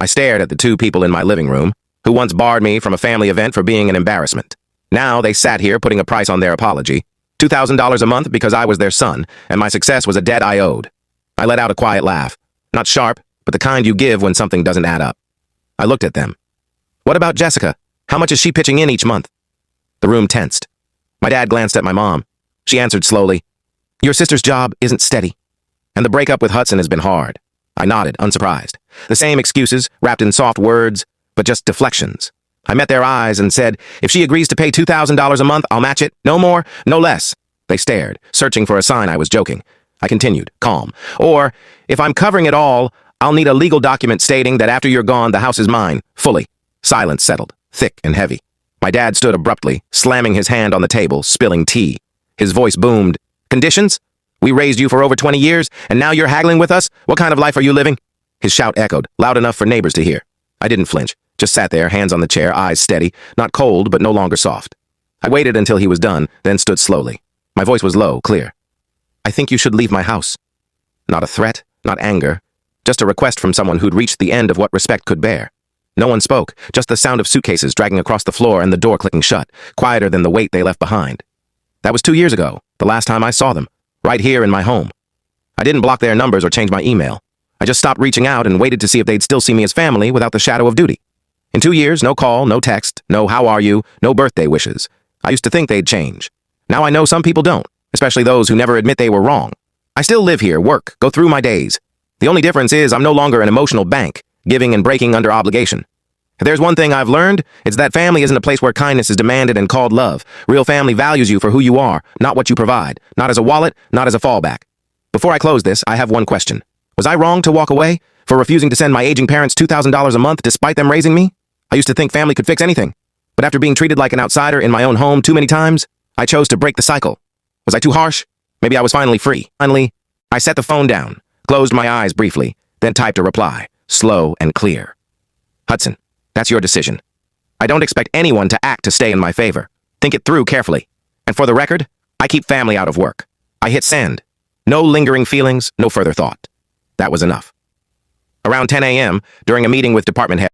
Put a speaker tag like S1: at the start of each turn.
S1: I stared at the two people in my living room, who once barred me from a family event for being an embarrassment. Now they sat here putting a price on their apology, $2,000 a month because I was their son, and my success was a debt I owed. I let out a quiet laugh, not sharp, but the kind you give when something doesn't add up. I looked at them. What about Jessica? How much is she pitching in each month? The room tensed. My dad glanced at my mom. She answered slowly, Your sister's job isn't steady, and the breakup with Hudson has been hard. I nodded, unsurprised. The same excuses, wrapped in soft words, but just deflections. I met their eyes and said, if she agrees to pay $2,000 a month, I'll match it. No more, no less. They stared, searching for a sign I was joking. I continued, calm. Or, if I'm covering it all, I'll need a legal document stating that after you're gone, the house is mine, fully. Silence settled, thick and heavy. My dad stood abruptly, slamming his hand on the table, spilling tea. His voice boomed. Conditions? We raised you for over 20 years, and now you're haggling with us? What kind of life are you living? His shout echoed, loud enough for neighbors to hear. I didn't flinch, just sat there, hands on the chair, eyes steady, not cold, but no longer soft. I waited until he was done, then stood slowly. My voice was low, clear. I think you should leave my house. Not a threat, not anger, just a request from someone who'd reached the end of what respect could bear. No one spoke, just the sound of suitcases dragging across the floor and the door clicking shut, quieter than the weight they left behind. That was 2 years ago, the last time I saw them, right here in my home. I didn't block their numbers or change my email. I just stopped reaching out and waited to see if they'd still see me as family without the shadow of duty. In 2 years, no call, no text, no how are you, no birthday wishes. I used to think they'd change. Now I know some people don't, especially those who never admit they were wrong. I still live here, work, go through my days. The only difference is I'm no longer an emotional bank, giving and breaking under obligation. If there's one thing I've learned, it's that family isn't a place where kindness is demanded and called love. Real family values you for who you are, not what you provide, not as a wallet, not as a fallback. Before I close this, I have one question. Was I wrong to walk away? For refusing to send my aging parents $2,000 a month despite them raising me? I used to think family could fix anything. But after being treated like an outsider in my own home too many times, I chose to break the cycle. Was I too harsh? Maybe I was finally free. Finally, I set the phone down, closed my eyes briefly, then typed a reply, slow and clear. Hudson, that's your decision. I don't expect anyone to act to stay in my favor. Think it through carefully. And for the record, I keep family out of work. I hit send. No lingering feelings, no further thought. That was enough. Around 10 a.m., during a meeting with department head,